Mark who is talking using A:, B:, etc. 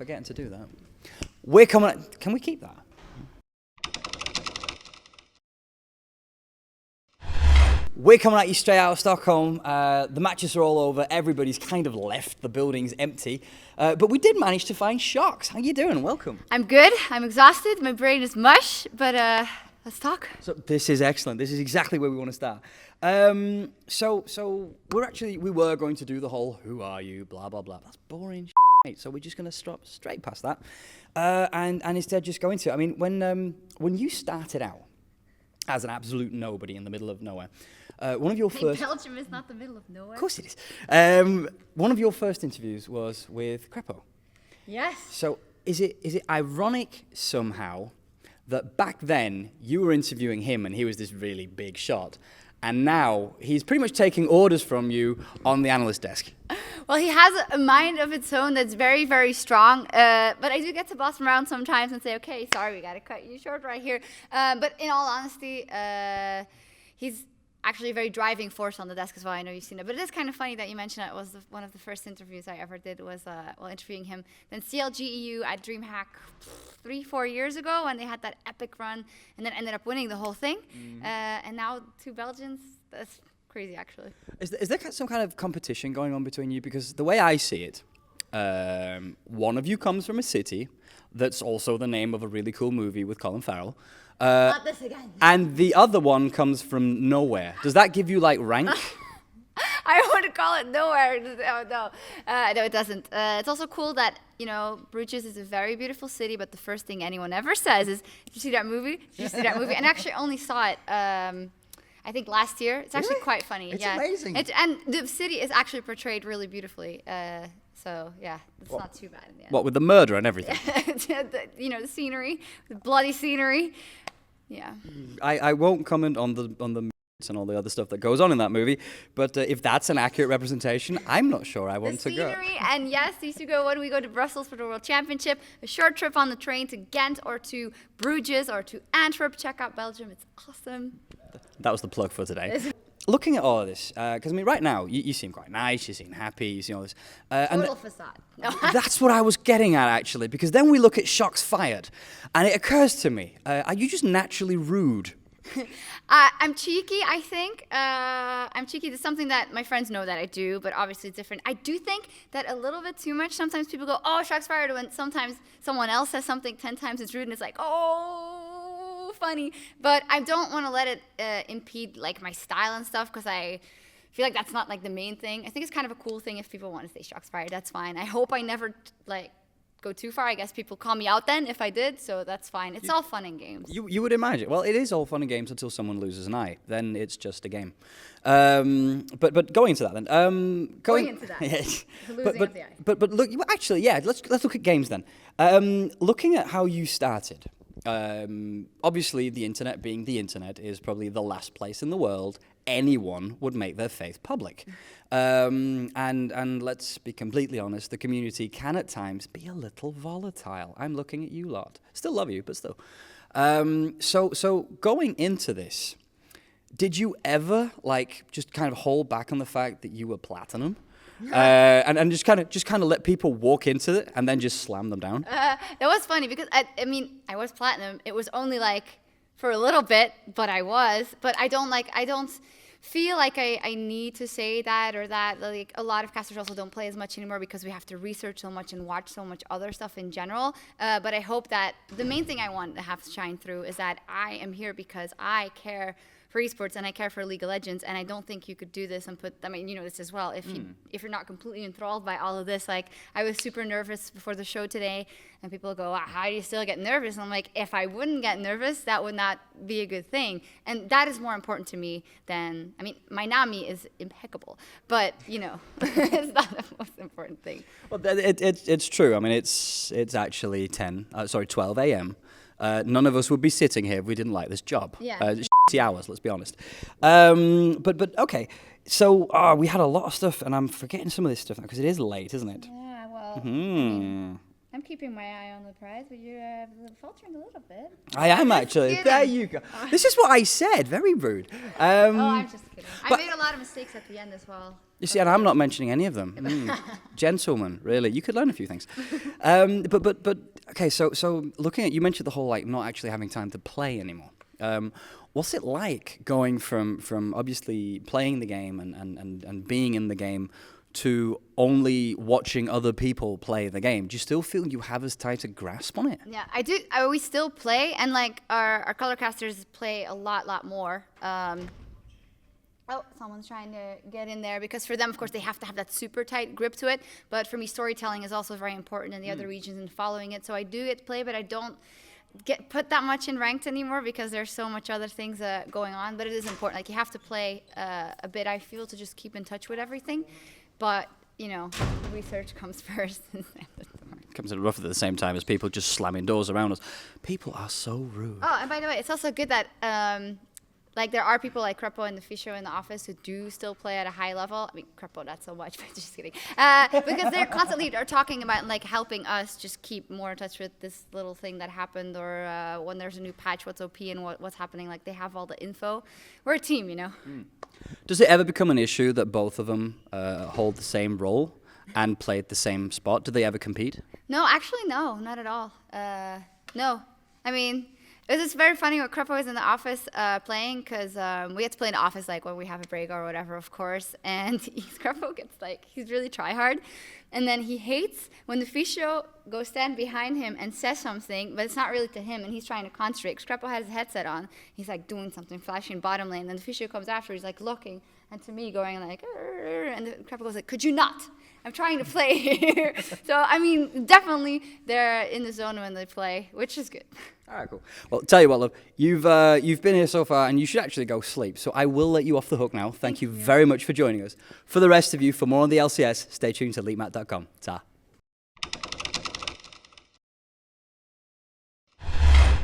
A: forgetting to do that. We're coming. Can we keep that? We're coming at you straight out of Stockholm. The matches are all over. Everybody's kind of left. The building's empty. But we did manage to find Sjokz. How you doing? Welcome.
B: I'm good. I'm exhausted. My brain is mush. But let's talk.
A: So this is excellent. This is exactly where we want to start. So we were going to do the whole "Who are you?" blah blah blah. That's boring. So we're just going to stop straight past that, and instead just go into it. I mean, when you started out as an absolute nobody in the middle of nowhere. One of your first...
B: Belgium is not the middle of nowhere.
A: Of course it is. One of your first interviews was with Crepo.
B: Yes.
A: So is it ironic somehow that back then you were interviewing him and he was this really big shot, and now he's pretty much taking orders from you on the analyst desk?
B: Well, he has a mind of its own that's very, very strong. But I do get to boss him around sometimes and say, okay, sorry, we got to cut you short right here. But in all honesty, he's actually a very driving force on the desk as well. I know you've seen it. But it is kind of funny that you mentioned it. Was one of the first interviews I ever did was while interviewing him. Then CLG EU at DreamHack 3-4 years ago when they had that epic run and then ended up winning the whole thing. And now 2 Belgians. That's crazy, actually.
A: Is there some kind of competition going on between you? Because the way I see it, one of you comes from a city that's also the name of a really cool movie with Colin Farrell.
B: Not this again.
A: And the other one comes from nowhere. Does that give you like rank?
B: I don't want to call it nowhere. Oh, no, no, it doesn't. It's also cool that, you know, Bruges is a very beautiful city, but the first thing anyone ever says is, "Did you see that movie? Did you see that movie?" And actually, I only saw it. I think last year. It's actually quite funny.
A: It's
B: yeah.
A: amazing.
B: And the city is actually portrayed really beautifully. So yeah, it's not too bad in the end.
A: What, with the murder and everything?
B: You know, the scenery, the bloody scenery. Yeah.
A: I won't comment on the and all the other stuff that goes on in that movie, but if that's an accurate representation, I'm not sure I want to go.
B: The scenery, and yes, used to go when we go to Brussels for the World Championship, a short trip on the train to Ghent or to Bruges or to Antwerp. Check out Belgium, it's awesome.
A: That was the plug for today. Looking at all of this, because I mean, right now, you seem quite nice, you seem happy, you see all this.
B: Total facade. No.
A: That's what I was getting at, actually, because then we look at Sjokz fired, and it occurs to me, are you just naturally rude?
B: I'm cheeky, I think. I'm cheeky. It's something that my friends know that I do, but obviously it's different. I do think that a little bit too much. Sometimes people go, "Oh, Sjokz fired," when sometimes someone else says something 10 times it's rude, and it's like, "Oh, funny." But I don't want to let it impede like my style and stuff, because I feel like that's not like the main thing. I think it's kind of a cool thing if people want to say Sjokz fired. That's fine. I hope I never go too far. I guess people call me out then if I did, so that's fine. It's all fun and games.
A: You would imagine. Well, it is all fun and games until someone loses an eye. Then it's just a game. But going into that then.
B: Going into that.
A: Yes.
B: Losing of the eye.
A: But look, actually, yeah. Let's look at games then. Looking at how you started. Obviously, the internet being the internet is probably the last place in the world anyone would make their faith public. And let's be completely honest, the community can at times be a little volatile. I'm looking at you lot. Still love you, but still. So going into this, did you ever just kind of hold back on the fact that you were platinum? And just kind of let people walk into it and then just slam them down?
B: That was funny because I mean I was platinum. It was only for a little bit, but I don't feel like I need to say that or that. Like a lot of casters also don't play as much anymore because we have to research so much and watch so much other stuff in general. But I hope that the main thing I want to have to shine through is that I am here because I care for esports and I care for League of Legends, and I don't think you could do this and you know this as well, if you're not completely enthralled by all of this. Like, I was super nervous before the show today, and people go, wow, how do you still get nervous? And I'm like, if I wouldn't get nervous, that would not be a good thing. And that is more important to me than, I mean, my Nami is impeccable, but you know, it's not the most important thing.
A: Well, it's true. I mean, it's actually 12 a.m. None of us would be sitting here if we didn't like this job.
B: Yeah.
A: Hours, let's be honest. But okay, so we had a lot of stuff, and I'm forgetting some of this stuff now because it is late, isn't it?
B: Yeah, well, I'm keeping my eye on the prize, but you're faltering a little bit.
A: I am actually. There you go. This is what I said. Very rude.
B: I'm just kidding. I made a lot of mistakes at the end as well.
A: You see, and I'm not mentioning any of them. Gentlemen, really, you could learn a few things. But okay, so looking at, you mentioned the whole like not actually having time to play anymore. What's it like going from obviously playing the game and being in the game to only watching other people play the game? Do you still feel you have as tight a grasp on it?
B: Yeah, I do. We still play, and like our color casters play a lot more. Oh, someone's trying to get in there, because for them, of course, they have to have that super tight grip to it. But for me, storytelling is also very important in the other regions and following it. So I do get to play, but I don't get put that much in ranked anymore because there's so much other things going on. But it is important. Like, you have to play a bit, I feel, to just keep in touch with everything. But, you know, research comes first.
A: Comes in rough at the same time as people just slamming doors around us. People are so rude.
B: Oh, and by the way, it's also good that like there are people like Krepo and the Fisho in the office who do still play at a high level. I mean, Krepo not so much, but just kidding. Because they're constantly are talking about like helping us just keep more in touch with this little thing that happened, or when there's a new patch, what's OP and what's happening. Like, they have all the info. We're a team, you know.
A: Does it ever become an issue that both of them hold the same role and play at the same spot? Do they ever compete?
B: No, actually, no, not at all. No, I mean, it was just very funny when Krepo was in the office playing, because we had to play in the office like when we have a break or whatever, of course. And Krepo gets like, he's really try hard. And then he hates when the Fisho goes stand behind him and says something, but it's not really to him, and he's trying to concentrate. Krepo has his headset on. He's like doing something, flashing bottom lane. And the Fisho comes after, he's like looking, and to me going like, and the Krepo goes like, could you not? I'm trying to play here. So, I mean, definitely they're in the zone when they play, which is good.
A: All right, cool. Well, tell you what, love, you've been here so far, and you should actually go sleep. So I will let you off the hook now. Thank you very much for joining us. For the rest of you, for more on the LCS, stay tuned to leapmat.com. Ta.